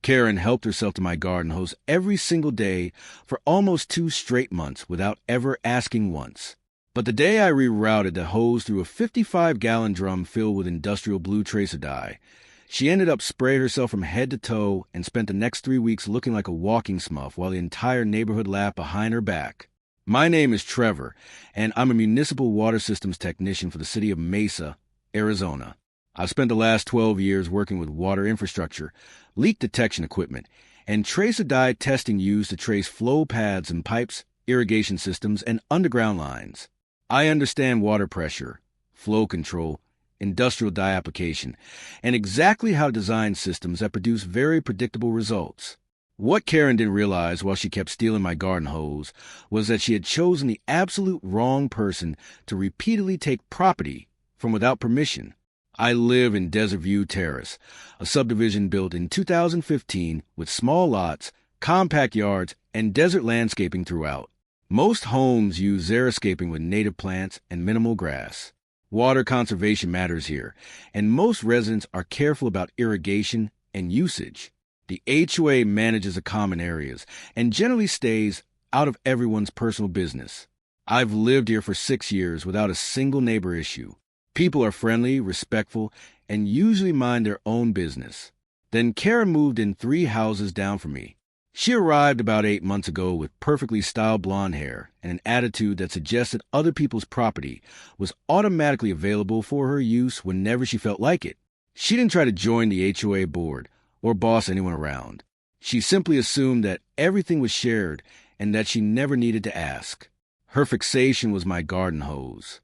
Karen helped herself to my garden hose every single day for almost 2 straight months without ever asking once. But the day I rerouted the hose through a 55-gallon drum filled with industrial blue tracer dye, she ended up spraying herself from head to toe and spent the next 3 weeks looking like a walking smurf while the entire neighborhood laughed behind her back. My name is Trevor, and I'm a municipal water systems technician for the city of Mesa, Arizona. I've spent the last 12 years working with water infrastructure, leak detection equipment, and tracer dye testing used to trace flow paths and pipes, irrigation systems, and underground lines. I understand water pressure, flow control, industrial dye application, and exactly how to design systems that produce very predictable results. What Karen didn't realize while she kept stealing my garden hose was that she had chosen the absolute wrong person to repeatedly take property from without permission. I live in Desert View Terrace, a subdivision built in 2015 with small lots, compact yards, and desert landscaping throughout. Most homes use xeriscaping with native plants and minimal grass. Water conservation matters here, and most residents are careful about irrigation and usage. The HOA manages the common areas and generally stays out of everyone's personal business. I've lived here for 6 years without a single neighbor issue. People are friendly, respectful, and usually mind their own business. Then Karen moved in 3 houses down from me. She arrived about 8 months ago with perfectly styled blonde hair and an attitude that suggested other people's property was automatically available for her use whenever she felt like it. She didn't try to join the HOA board or boss anyone around. She simply assumed that everything was shared and that she never needed to ask. Her fixation was my garden hose.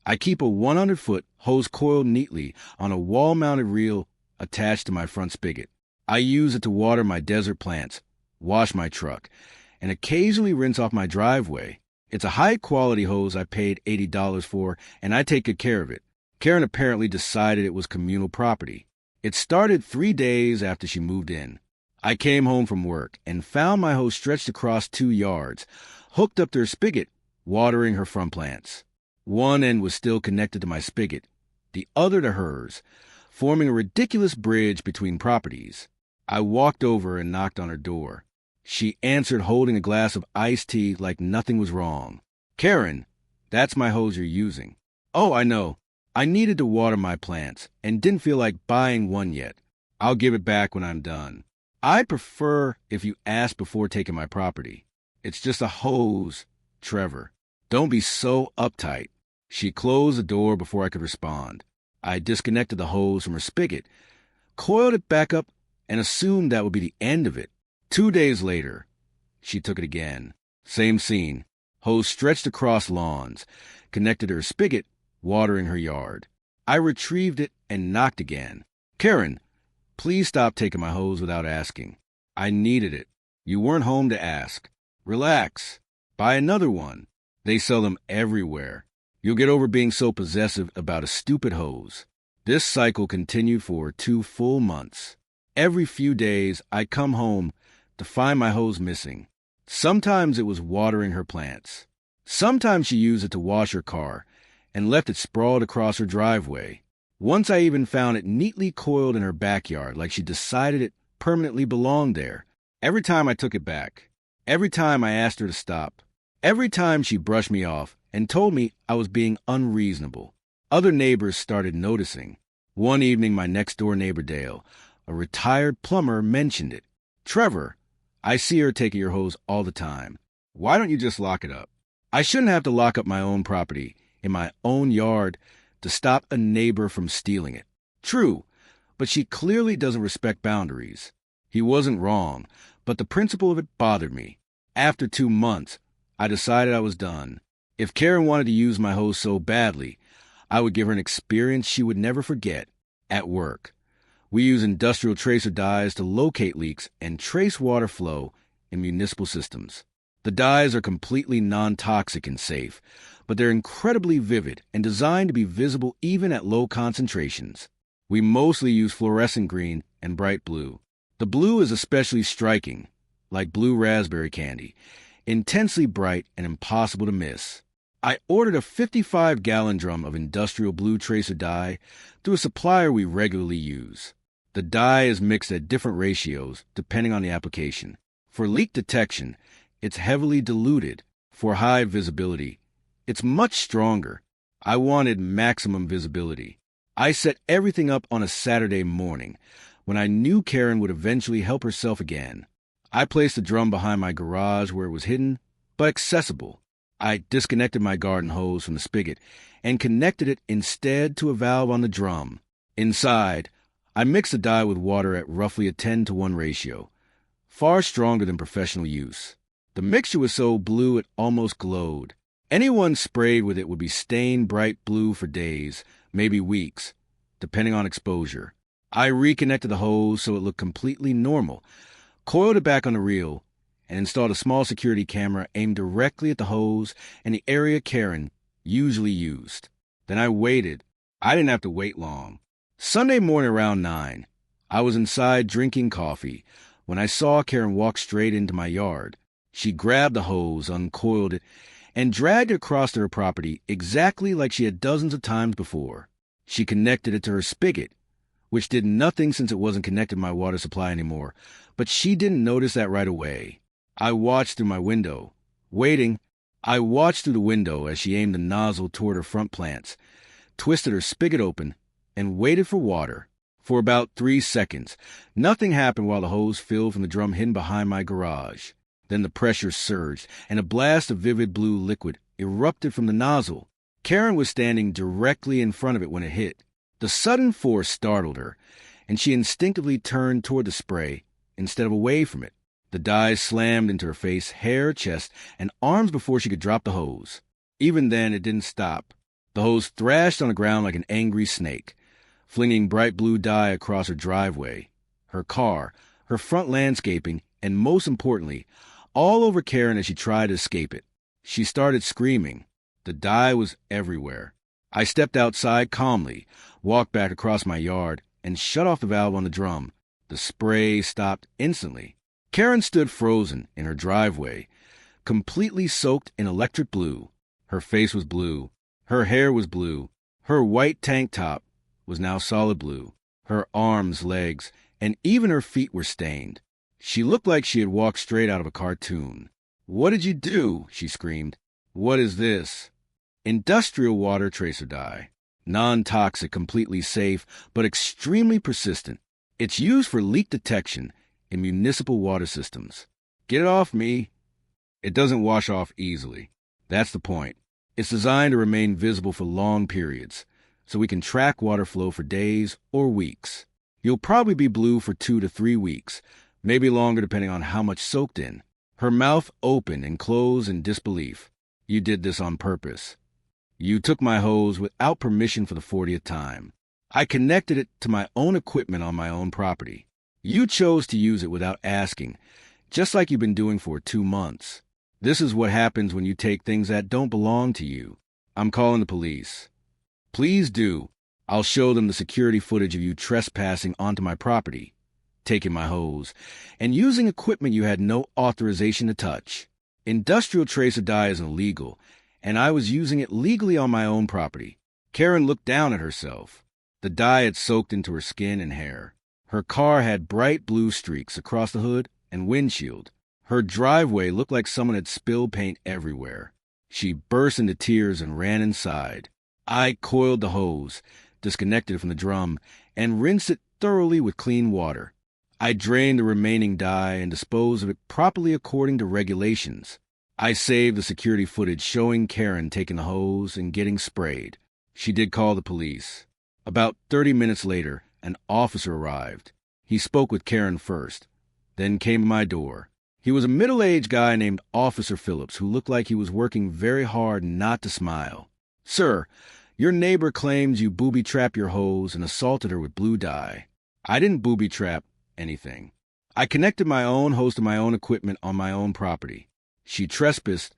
I keep a 100-foot hose coiled neatly on a wall-mounted reel attached to my front spigot. I use it to water my desert plants, wash my truck, and occasionally rinse off my driveway. It's a high-quality hose I paid $80 for, and I take good care of it. Karen apparently decided it was communal property. It started 3 days after she moved in. I came home from work and found my hose stretched across 2 yards, hooked up to her spigot, watering her front plants. One end was still connected to my spigot, the other to hers, forming a ridiculous bridge between properties. I walked over and knocked on her door. She answered holding a glass of iced tea like nothing was wrong. "Karen, that's my hose you're using." "Oh, I know. I needed to water my plants and didn't feel like buying one yet. I'll give it back when I'm done. I'd prefer if you asked before taking my property. It's just a hose, Trevor. Don't be so uptight." She closed the door before I could respond. I disconnected the hose from her spigot, coiled it back up, and assumed that would be the end of it. 2 days later, she took it again. Same scene. Hose stretched across lawns, connected to her spigot, watering her yard. I retrieved it and knocked again. "Karen, please stop taking my hose without asking. I needed it. You weren't home to ask. Relax. Buy another one. They sell them everywhere. You'll get over being so possessive about a stupid hose." This cycle continued for 2 full months. Every few days, I'd come home to find my hose missing. Sometimes it was watering her plants. Sometimes she used it to wash her car and left it sprawled across her driveway. Once I even found it neatly coiled in her backyard, like she decided it permanently belonged there. Every time I took it back, every time I asked her to stop, every time she brushed me off and told me I was being unreasonable, other neighbors started noticing. One evening, my next-door neighbor Dale, a retired plumber, mentioned it. "Trevor, I see her taking your hose all the time. Why don't you just lock it up?" I shouldn't have to lock up my own property in my own yard to stop a neighbor from stealing it. True, but she clearly doesn't respect boundaries. He wasn't wrong, but the principle of it bothered me. After 2 months, I decided I was done. If Karen wanted to use my hose so badly, I would give her an experience she would never forget. At work, we use industrial tracer dyes to locate leaks and trace water flow in municipal systems. The dyes are completely non-toxic and safe, but they're incredibly vivid and designed to be visible even at low concentrations. We mostly use fluorescent green and bright blue. The blue is especially striking, like blue raspberry candy, intensely bright and impossible to miss. I ordered a 55-gallon drum of industrial blue tracer dye through a supplier we regularly use. The dye is mixed at different ratios depending on the application. For leak detection, it's heavily diluted. For high visibility, it's much stronger. I wanted maximum visibility. I set everything up on a Saturday morning when I knew Karen would eventually help herself again. I placed the drum behind my garage where it was hidden, but accessible. I disconnected my garden hose from the spigot and connected it instead to a valve on the drum. Inside, I mixed the dye with water at roughly a 10-to-1 ratio, far stronger than professional use. The mixture was so blue it almost glowed. Anyone sprayed with it would be stained bright blue for days, maybe weeks, depending on exposure. I reconnected the hose so it looked completely normal, coiled it back on the reel, and installed a small security camera aimed directly at the hose and the area Karen usually used. Then I waited. I didn't have to wait long. Sunday morning around 9, I was inside drinking coffee when I saw Karen walk straight into my yard. She grabbed the hose, uncoiled it, and dragged it across to her property exactly like she had dozens of times before. She connected it to her spigot, which did nothing since it wasn't connected to my water supply anymore, but she didn't notice that right away. I watched through my window. Waiting, I watched through the window as she aimed the nozzle toward her front plants, twisted her spigot open, and waited for water. For about 3 seconds, nothing happened while the hose filled from the drum hidden behind my garage. Then the pressure surged, and a blast of vivid blue liquid erupted from the nozzle. Karen was standing directly in front of it when it hit. The sudden force startled her, and she instinctively turned toward the spray instead of away from it. The dye slammed into her face, hair, chest, and arms before she could drop the hose. Even then, it didn't stop. The hose thrashed on the ground like an angry snake, flinging bright blue dye across her driveway, her car, her front landscaping, and most importantly, all over Karen as she tried to escape it. She started screaming. The dye was everywhere. I stepped outside calmly, walked back across my yard, and shut off the valve on the drum. The spray stopped instantly. Karen stood frozen in her driveway, completely soaked in electric blue. Her face was blue. Her hair was blue. Her white tank top was now solid blue. Her arms, legs, and even her feet were stained. She looked like she had walked straight out of a cartoon. "What did you do?" she screamed. "What is this?" Industrial water tracer dye. Non-toxic, completely safe, but extremely persistent. It's used for leak detection in municipal water systems. Get it off me. It doesn't wash off easily. That's the point. It's designed to remain visible for long periods, so we can track water flow for days or weeks. You'll probably be blue for 2 to 3 weeks, maybe longer depending on how much soaked in. Her mouth opened and closed in disbelief. You did this on purpose. You took my hose without permission for the 40th time. I connected it to my own equipment on my own property. You chose to use it without asking, just like you've been doing for 2 months. This is what happens when you take things that don't belong to you. I'm calling the police. Please do. I'll show them the security footage of you trespassing onto my property, taking my hose, and using equipment you had no authorization to touch. Industrial tracer dye is illegal, and I was using it legally on my own property. Karen looked down at herself. The dye had soaked into her skin and hair. Her car had bright blue streaks across the hood and windshield. Her driveway looked like someone had spilled paint everywhere. She burst into tears and ran inside. I coiled the hose, disconnected it from the drum, and rinsed it thoroughly with clean water. I drained the remaining dye and disposed of it properly according to regulations. I saved the security footage showing Karen taking the hose and getting sprayed. She did call the police. About 30 minutes later, an officer arrived. He spoke with Karen first, then came to my door. He was a middle-aged guy named Officer Phillips who looked like he was working very hard not to smile. "Sir, your neighbor claims you booby-trapped your hose and assaulted her with blue dye." "I didn't booby-trap anything. I connected my own hose to my own equipment on my own property. She trespassed,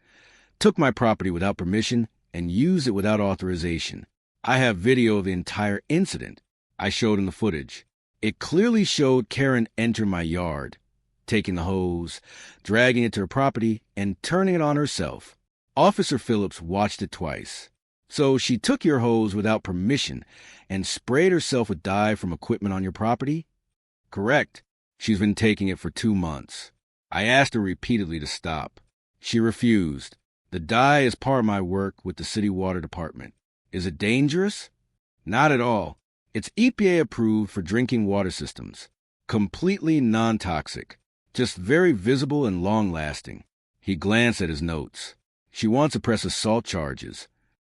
took my property without permission, and used it without authorization. I have video of the entire incident. I showed him the footage. It clearly showed Karen enter my yard, taking the hose, dragging it to her property, and turning it on herself. Officer Phillips watched it twice. So she took your hose without permission and sprayed herself with dye from equipment on your property? Correct. She's been taking it for 2 months. I asked her repeatedly to stop. She refused. The dye is part of my work with the city water department. Is it dangerous? Not at all. It's EPA approved for drinking water systems. Completely non-toxic. Just very visible and long-lasting. He glanced at his notes. She wants to press assault charges.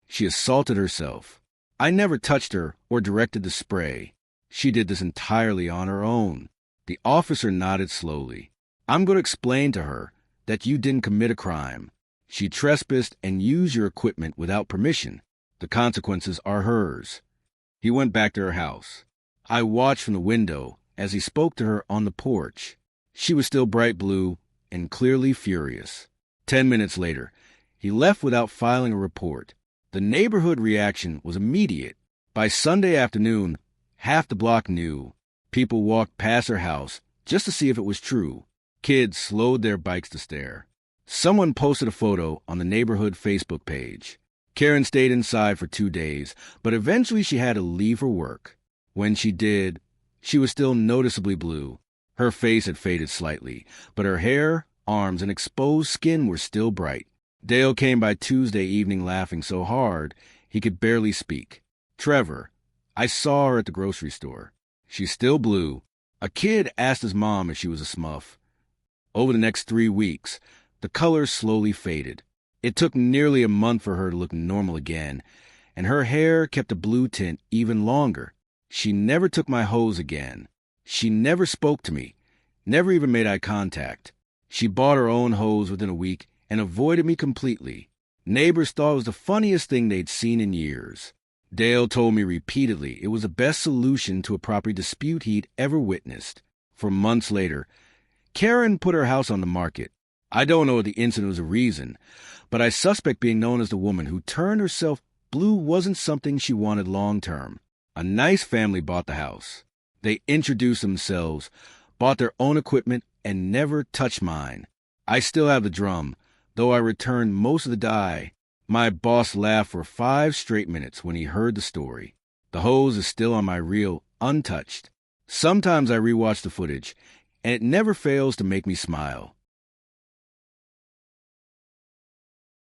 She assaulted herself. I never touched her or directed the spray. She did this entirely on her own. The officer nodded slowly. I'm going to explain to her that you didn't commit a crime. She trespassed and used your equipment without permission. The consequences are hers. He went back to her house. I watched from the window as he spoke to her on the porch. She was still bright blue and clearly furious. 10 minutes later, he left without filing a report. The neighborhood reaction was immediate. By Sunday afternoon, half the block knew. People walked past her house just to see if it was true. Kids slowed their bikes to stare. Someone posted a photo on the neighborhood Facebook page. Karen stayed inside for 2 days, but eventually she had to leave for work. When she did, she was still noticeably blue. Her face had faded slightly, but her hair, arms, and exposed skin were still bright. Dale came by Tuesday evening laughing so hard he could barely speak. Trevor, I saw her at the grocery store. She's still blue. A kid asked his mom if she was a smurf. Over the next 3 weeks, the color slowly faded. It took nearly a month for her to look normal again, and her hair kept a blue tint even longer. She never took my hose again. She never spoke to me, never even made eye contact. She bought her own hose within a week and avoided me completely. Neighbors thought it was the funniest thing they'd seen in years. Dale told me repeatedly it was the best solution to a property dispute he'd ever witnessed. For months later, Karen put her house on the market. I don't know if the incident was a reason, but I suspect being known as the woman who turned herself blue wasn't something she wanted long-term. A nice family bought the house. They introduced themselves, bought their own equipment, and never touched mine. I still have the drum, though I returned most of the dye. My boss laughed for 5 straight minutes when he heard the story. The hose is still on my reel, untouched. Sometimes I rewatch the footage, and it never fails to make me smile.